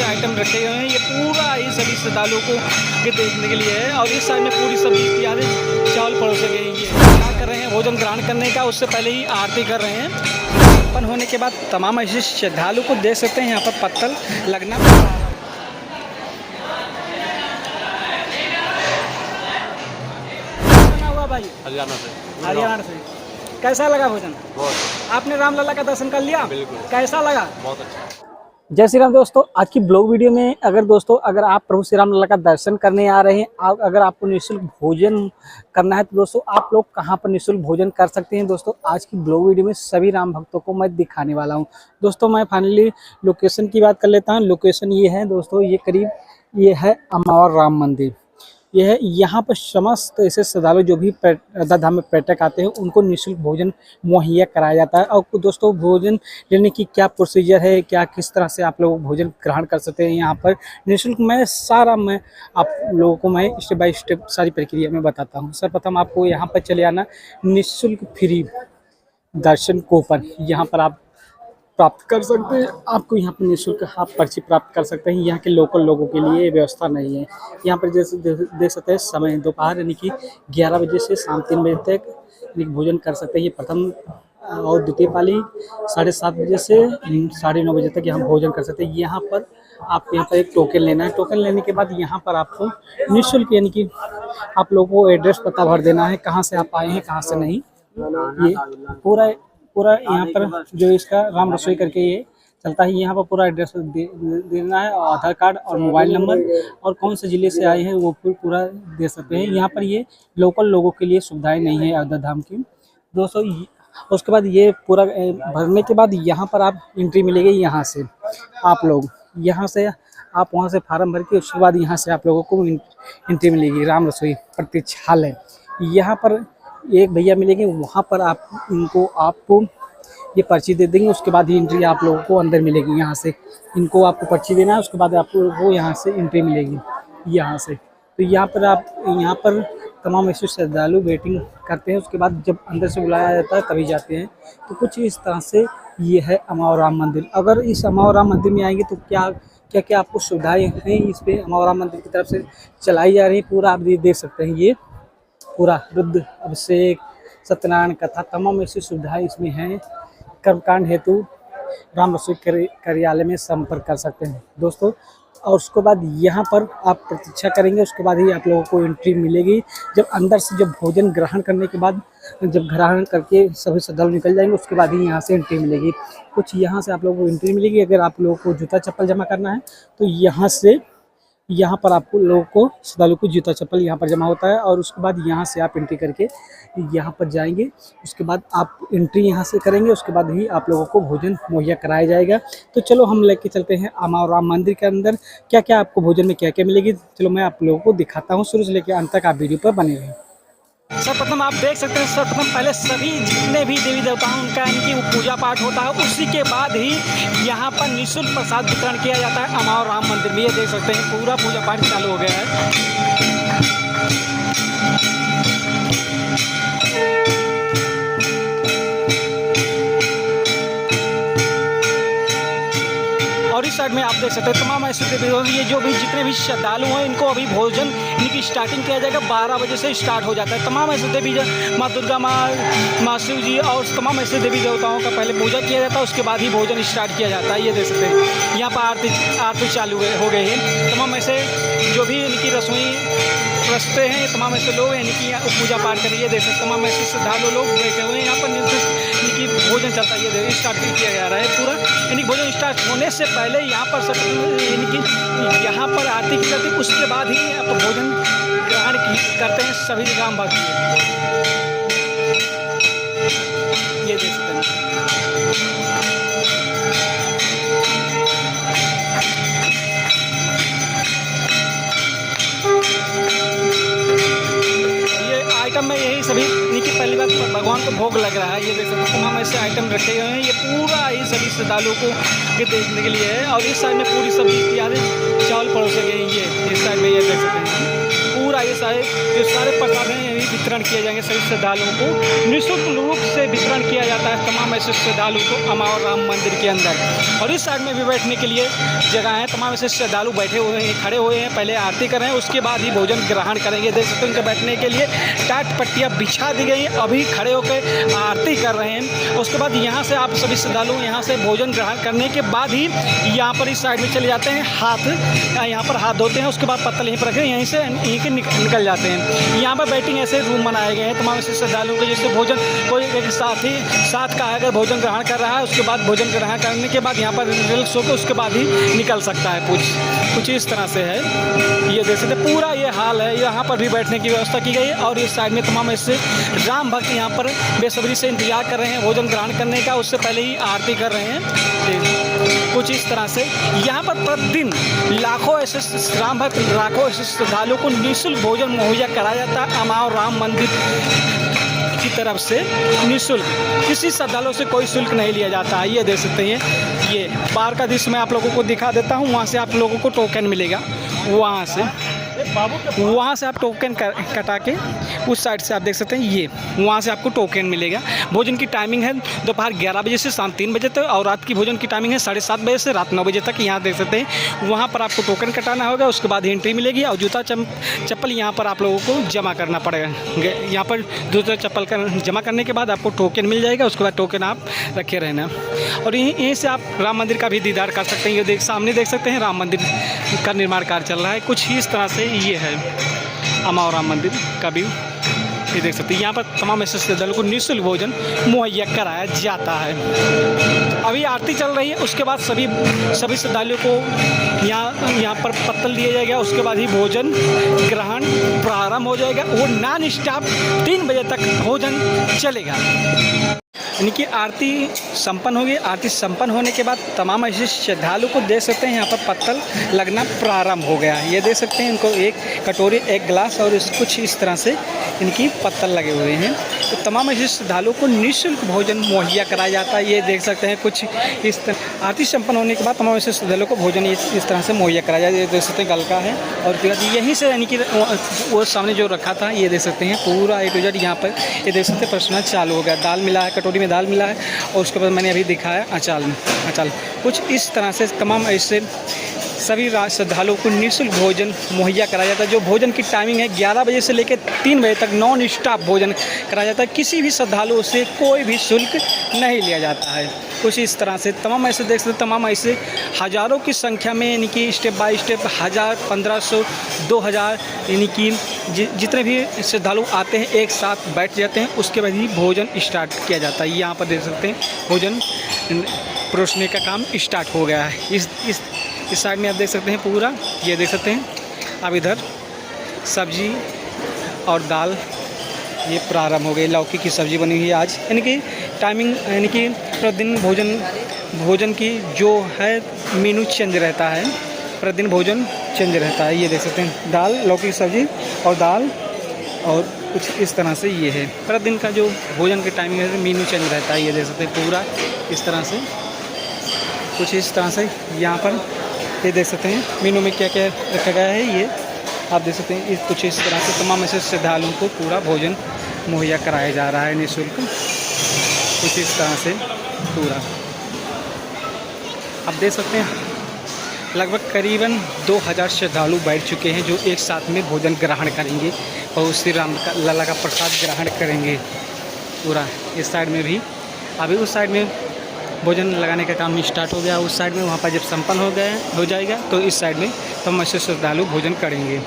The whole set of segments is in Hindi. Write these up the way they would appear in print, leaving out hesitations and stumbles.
आइटम रखे हुए हैं। ये पूरा ही सभी श्रद्धालुओं को के देखने के लिए है। और इस साइड में पूरी सब्जी तैयार चावल परोसे गए हैं। ये क्या कर रहे हैं भोजन ग्रहण करने का, उससे पहले ही आरती कर रहे हैं। समापन होने के बाद तमाम ऐसे श्रद्धालु को देख सकते हैं यहाँ पर पत्तल लगना हुआ। भाई हरियाणा से कैसा लगा भोजन? बहुत आपने रामलला का दर्शन कर लिया? बिल्कुल कैसा लगा? बहुत अच्छा। जय श्री राम दोस्तों, आज की ब्लॉग वीडियो में अगर आप प्रभु श्री राम लला का दर्शन करने आ रहे हैं, अगर आपको निःशुल्क भोजन करना है तो दोस्तों आप लोग कहां पर निःशुल्क भोजन कर सकते हैं। दोस्तों आज की ब्लॉग वीडियो में सभी राम भक्तों को मैं दिखाने वाला हूं। दोस्तों मैं फाइनली लोकेशन की बात कर लेता हूं। लोकेशन ये है दोस्तों, ये है अमावर राम मंदिर। यह है यहाँ पर समस्त ऐसे श्रद्धालु जो भी धाम में पर्यटक आते हैं उनको निःशुल्क भोजन मुहैया कराया जाता है। और दोस्तों भोजन लेने की क्या प्रोसीजर है, क्या किस तरह से आप लोग भोजन ग्रहण कर सकते हैं यहाँ पर निःशुल्क, मैं आप लोगों को मैं स्टेप बाय स्टेप सारी प्रक्रिया में बताता हूँ। सर्वप्रथम आपको यहाँ पर चले आना, निःशुल्क फ्री दर्शन कूपन यहाँ पर आप प्राप्त कर सकते हैं। आपको यहाँ पर निःशुल्क आप पर्ची प्राप्त कर सकते हैं। यहाँ के लोकल लोगों के लिए व्यवस्था नहीं है। यहाँ पर जैसे देख सकते हैं समय दोपहर यानी कि 11 बजे से शाम 3 बजे तक यानी भोजन कर सकते हैं। ये प्रथम और द्वितीय पाली 7:30 बजे से 9:30 बजे तक यहाँ भोजन कर सकते हैं। यहाँ पर एक टोकन लेना है। टोकन लेने के बाद यहाँ पर आपको निःशुल्क यानी कि आप लोगों को एड्रेस पता भर देना है, कहाँ से आप आए हैं कहाँ से नहीं। ये पूरा यहाँ पर जो इसका राम रसोई करके ये चलता है, यहाँ पर पूरा एड्रेस देना है और आधार कार्ड और मोबाइल नंबर और कौन से ज़िले से आए हैं वो पूरा दे सकते हैं। यहाँ पर ये लोकल लोगों के लिए सुविधाएं नहीं है अयोध्या धाम की दोस्तों। उसके बाद ये पूरा भरने के बाद यहाँ पर आप एंट्री मिलेगी। यहाँ से आप लोग आप वहाँ से फार्म भर के उसके बाद यहाँ से आप लोगों को एंट्री मिलेगी राम रसोई प्रतीक्षालय। यहाँ पर एक भैया मिलेंगे, वहाँ पर आपको ये पर्ची दे देंगे। उसके बाद ही एंट्री आप लोगों को अंदर मिलेगी। यहाँ से इनको आपको पर्ची देना है, उसके बाद आपको यहाँ से एंट्री मिलेगी यहाँ से। तो यहाँ पर तमाम ऐसे श्रद्धालु वेटिंग करते हैं। उसके बाद जब अंदर से बुलाया जाता है तभी जाते हैं। तो कुछ इस तरह से ये है अमावर राम मंदिर। अगर इस अमावर राम मंदिर में आएंगे तो क्या आपको सुविधाएँ हैं इस पर अमावर राम मंदिर की तरफ से चलाई जा रही है। पूरा आप देख सकते हैं, ये पूरा रुद्र अभिषेक सत्यनारायण कथा तमाम ऐसी सुविधाएं इसमें हैं। कर्मकांड हेतु राम रसोई कार्यालय में संपर्क कर सकते हैं दोस्तों। और उसके बाद यहाँ पर आप प्रतीक्षा करेंगे, उसके बाद ही आप लोगों को एंट्री मिलेगी। जब अंदर से जब भोजन ग्रहण करने के बाद जब ग्रहण करके सभी श्रद्धालु निकल जाएंगे उसके बाद ही यहाँ से एंट्री मिलेगी। कुछ यहाँ से आप लोगों को एंट्री मिलेगी। अगर आप लोगों को जूता चप्पल जमा करना है तो यहाँ पर आपको लोगों को श्रद्धालु को जूता चप्पल यहाँ पर जमा होता है। और उसके बाद यहाँ से आप एंट्री करके यहाँ पर जाएंगे। उसके बाद आप एंट्री यहाँ से करेंगे, उसके बाद ही आप लोगों को भोजन मुहैया कराया जाएगा। तो चलो हम लेके चलते हैं अमावर राम मंदिर के अंदर। क्या आपको भोजन में क्या मिलेगी, चलो मैं आप लोगों को दिखाता हूँ। शुरू से लेकर अंत तक आप वीडियो पर बने रहें। सर्वप्रथम आप देख सकते हैं, सर्वप्रथम पहले सभी जितने भी देवी देवता हैं उनका इनकी पूजा पाठ होता है। उसी के बाद ही यहाँ पर निःशुल्क प्रसाद वितरण किया जाता है अमावर राम मंदिर में। ये देख सकते हैं पूरा पूजा पाठ चालू हो गया है। और इस साइड में आप देख सकते हैं तमाम ऐसे ये जो भी जितने भी श्रद्धालु हैं इनको अभी भोजन इनकी स्टार्टिंग किया जाएगा। 12 बजे से स्टार्ट हो जाता है। तमाम ऐसे देवी माँ दुर्गा माँ शिव जी और तमाम ऐसे देवी देवताओं का पहले पूजा किया जाता है, उसके बाद ही भोजन स्टार्ट किया जाता है। ये देख सकते हैं यहाँ पर आरती चालू हो गई है। तमाम ऐसे जो भी इनकी रसोई रस्ते हैं तमाम ऐसे लोग हैं इनकी पूजा पाठ करें। ये देख सकते तमाम ऐसे श्रद्धालु लोग बैठे हुए हैं यहाँ पर। इनकी भोजन चलता है, ये स्टार्ट किया जा रहा है पूरा। इनकी भोजन स्टार्ट होने से पहले यहाँ पर यहाँ पर आरती की जाती है, उसके बाद ही आप भोजन ग्रहण करते हैं सभी राम भक्त। ये देख सकते हैं आइटम में यही सभी इनकी पहली बार भगवान को भोग लग रहा है। ये देख सकते हैं तमाम ऐसे आइटम रखे हुए हैं। ये पूरा ही सभी श्रद्धालुओं को के देखने के लिए है। और इस साइड में पूरी सब्जी तैयार चावल परोसे गए हैं। ये इस साइड में ये देख सकते हैं पूरा ये सारे प्रसाद हैं यही वितरण किए जाएंगे सभी श्रद्धालुओं को। निःशुल्क रूप से वितरण किया जाता है तमाम ऐसे श्रद्धालु को अमावर राम मंदिर के अंदर। और इस साइड में भी बैठने के लिए जगह है, तमाम ऐसे श्रद्धालु बैठे हुए हैं, खड़े हुए हैं, पहले आरती कर रहे हैं, उसके बाद ही भोजन ग्रहण करेंगे। देख सकते हैं उनके बैठने के लिए टाट पट्टियाँ बिछा दी गई, अभी खड़े होकर आरती कर रहे हैं। उसके बाद यहाँ से आप सभी श्रद्धालु यहाँ से भोजन ग्रहण करने के बाद ही यहाँ पर इस साइड में चले जाते हैं, यहाँ पर हाथ धोते हैं, उसके बाद पत्तल यहीं पर रखें, यहीं से निकल जाते हैं। यहाँ पर बैटिंग ऐसे रूम बनाए गए हैं तमाम ऐसे श्रद्धालुओं के, जिससे भोजन कोई एक साथ का अगर भोजन ग्रहण कर रहा है, उसके बाद भोजन ग्रहण करने के बाद यहाँ पर रिलैक्स होकर उसके बाद ही निकल सकता है। कुछ इस तरह से है। ये देख सकते पूरा ये हाल है, यहाँ पर भी बैठने की व्यवस्था की गई है। और इस साइड में तमाम ऐसे राम भक्त यहाँ पर बेसब्री से इंतजार कर रहे हैं भोजन ग्रहण करने का, उससे पहले ही आरती कर रहे हैं। कुछ इस तरह से यहाँ पर प्रतिदिन लाखों ऐसे राम भक्त, लाखों ऐसे श्रद्धालुओं को निःशुल्क भोजन मुहैया कराया जाता है अमावर राम मंदिर की तरफ से। निःशुल्क, किसी श्रद्धालु से कोई शुल्क नहीं लिया जाता है। ये देख सकते हैं, ये बाहर का दृश्य मैं आप लोगों को दिखा देता हूँ। वहाँ से आप लोगों को टोकन मिलेगा, वहाँ से आप टोकन कटा के उस साइड से आप देख सकते हैं, ये वहाँ से आपको टोकन मिलेगा। भोजन की टाइमिंग है दोपहर 11 बजे से शाम 3 बजे तक, और रात की भोजन की टाइमिंग है 7:30 बजे से रात 9 बजे तक। यहाँ देख सकते हैं, वहाँ पर आपको टोकन कटाना होगा, उसके बाद एंट्री मिलेगी। और जूता चप्पल यहाँ पर आप लोगों को जमा करना पड़ेगा। यहाँ पर जूता चप्पल जमा करने के बाद आपको टोकन मिल जाएगा, उसके बाद टोकन आप रखे रहना। और यहीं से आप राम मंदिर का भी दीदार कर सकते हैं। ये सामने देख सकते हैं राम मंदिर का निर्माण कार्य चल रहा है। कुछ इस तरह से ये है अमावर राम मंदिर का व्यू। ये देख सकते हैं, यहाँ पर तमाम ऐसे श्रद्धालुओं को निःशुल्क भोजन मुहैया कराया जाता है। अभी आरती चल रही है, उसके बाद सभी श्रद्धालुओं को यहाँ पर पत्तल दिया जाएगा, उसके बाद ही भोजन ग्रहण प्रारंभ हो जाएगा। वो नॉन स्टॉप 3 बजे तक भोजन चलेगा। यानी कि आरती संपन्न होगी। आरती संपन्न होने के बाद तमाम ऐसे श्रद्धालु को देख सकते हैं यहाँ पर पत्तल लगना प्रारंभ हो गया। ये देख सकते हैं, इनको एक कटोरी, एक गिलास और कुछ इस तरह से इनकी पत्तल लगे हुए हैं। तो तमाम ऐसे श्रद्धालुओं को निःशुल्क भोजन मुहैया कराया जाता है। ये देख सकते हैं, कुछ इस तरह आरती संपन्न होने के बाद तमाम ऐसे श्रद्धालुओं को भोजन इस तरह से मुहैया कराया जाता है। ये देख सकते हैं गलका है, और यहीं से यानी कि वो सामने जो रखा था, ये देख सकते हैं पूरा A to Z यहाँ पर ये देख सकते हैं प्रश्न चालू हो गया। दाल मिला है, कटोरी में दाल मिला है, और उसके बाद मैंने अभी दिखाया अचाल। कुछ इस तरह से तमाम ऐसे सभी श्रद्धालुओं को निःशुल्क भोजन मुहैया कराया जाता है। जो भोजन की टाइमिंग है 11 बजे से लेकर 3 बजे तक नॉन स्टॉप भोजन कराया जाता है। किसी भी श्रद्धालु से कोई भी शुल्क नहीं लिया जाता है। कुछ इस तरह से तमाम ऐसे देख सकते, तमाम ऐसे हज़ारों की संख्या में, यानी कि स्टेप बाय स्टेप 1000, 1500, 2000 यानी कि जितने भी श्रद्धालु आते हैं एक साथ बैठ जाते हैं, उसके बाद ही भोजन स्टार्ट किया जाता है। यहाँ पर देख सकते हैं भोजन परोसने का काम स्टार्ट हो गया है। इस साइड में आप देख सकते हैं पूरा, ये देख सकते हैं। अब इधर सब्जी और दाल ये प्रारंभ हो गई। लौकी की सब्ज़ी बनी हुई है आज, यानी कि टाइमिंग, यानी कि प्रतिदिन भोजन की जो है मेनू चेंज रहता है, प्रतिदिन भोजन चेंज रहता है। ये देख सकते हैं दाल, लौकी की सब्ज़ी और दाल, और कुछ इस तरह से ये है प्रतिदिन का जो भोजन की टाइमिंग है, मेनू चेंज रहता है। ये देख सकते हैं पूरा इस तरह से, कुछ इस तरह से यहाँ पर ये देख सकते हैं मेनू में क्या क्या रखा गया है। ये आप देख सकते हैं, कुछ इस तरह से तमाम ऐसे श्रद्धालुओं को पूरा भोजन मुहैया कराया जा रहा है निःशुल्क। कुछ इस तरह से पूरा आप देख सकते हैं, लगभग करीबन 2000 श्रद्धालु बैठ चुके हैं जो एक साथ में भोजन ग्रहण करेंगे और श्री राम लला का प्रसाद ग्रहण करेंगे। पूरा इस साइड में भी, अभी उस साइड में भोजन लगाने का काम स्टार्ट हो गया। उस साइड में वहाँ पर जब संपन्न हो जाएगा तो इस साइड में हम ऐसे श्रद्धालु भोजन करेंगे।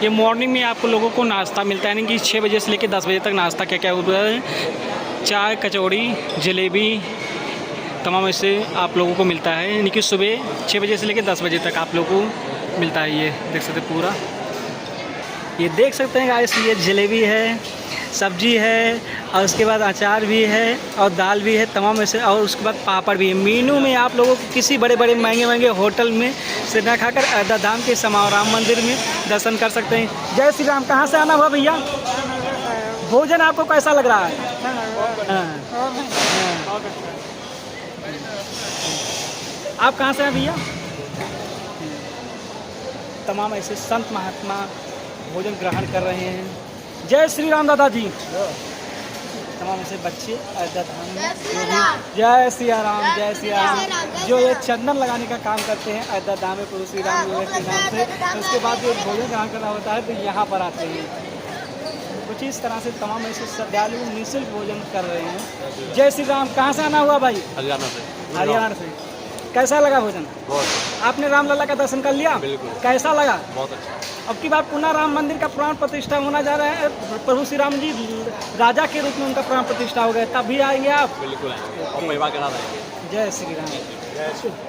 ये मॉर्निंग में आप लोगों को नाश्ता मिलता है, यानी कि 6 बजे से लेकर 10 बजे तक नाश्ता क्या क्या होता है, चाय, कचौड़ी, जलेबी, तमाम ऐसे आप लोगों को मिलता है। यानी कि सुबह 6 बजे से लेकर 10 बजे तक आप लोगों को मिलता है। ये देख सकते पूरा, ये देख सकते हैं गाइस, ये जलेबी है, सब्जी है, और उसके बाद अचार भी है और दाल भी है तमाम ऐसे, और उसके बाद पापड़ भी है। मीनू में आप लोगों को किसी बड़े बड़े महंगे होटल में से ना खाकर अयोध्या धाम के अमावर राम मंदिर में दर्शन कर सकते हैं। जय श्री राम। कहाँ से आना हुआ भैया? भोजन आपको कैसा लग रहा है? आप कहाँ से हैं भैया? तमाम ऐसे संत महात्मा भोजन ग्रहण कर रहे हैं। जय श्री राम दादाजी। तमाम से बच्चे अयोध्या धाम में जो भी जय सिया राम, जय सिया राम, जो ये चंदन लगाने का काम करते हैं अयोध्या धाम में प्रभु श्री राम के नाम से, उसके बाद जो भोजन ग्रहण करना होता है तो यहाँ पर आते हैं। कुछ इस तरह से तमाम ऐसे श्रद्धालु निःशुल्क भोजन कर रहे हैं। जय श्री राम। कहाँ से आना हुआ भाई? हरियाणा से। हरियाणा से। कैसा लगा भोजन? बहुत। आपने रामलला का दर्शन कर लिया? बिल्कुल। कैसा लगा? बहुत अच्छा। अब की बार पुनः राम मंदिर का प्राण प्रतिष्ठा होना जा रहा है। प्रभु श्री राम जी राजा के रूप में उनका प्राण प्रतिष्ठा हो गया, तब भी आएंगे आप? बिल्कुल आएंगे और परिवार के साथ आएंगे। जय श्री राम।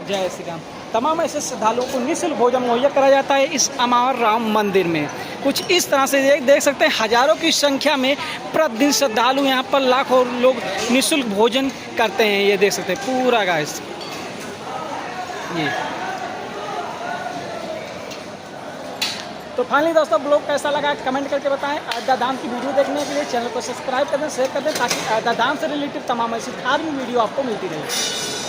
जय श्री राम। तमाम ऐसे श्रद्धालुओं को निःशुल्क भोजन मुहैया कराया जाता है इस अमर राम मंदिर में। कुछ इस तरह से देख सकते हैं, हजारों की संख्या में प्रतिदिन श्रद्धालु यहाँ पर लाखों लोग निःशुल्क भोजन करते हैं। ये देख सकते हैं पूरा गाइस। ये तो फाइनली दोस्तों ब्लॉग कैसा लगा कमेंट करके बताएं। अयोध्या धाम की वीडियो देखने के लिए चैनल को सब्सक्राइब कर दें, शेयर कर दें, ताकि अयोध्या धाम से रिलेटेड तमाम ऐसी धार्मिक वीडियो आपको मिलती रहे।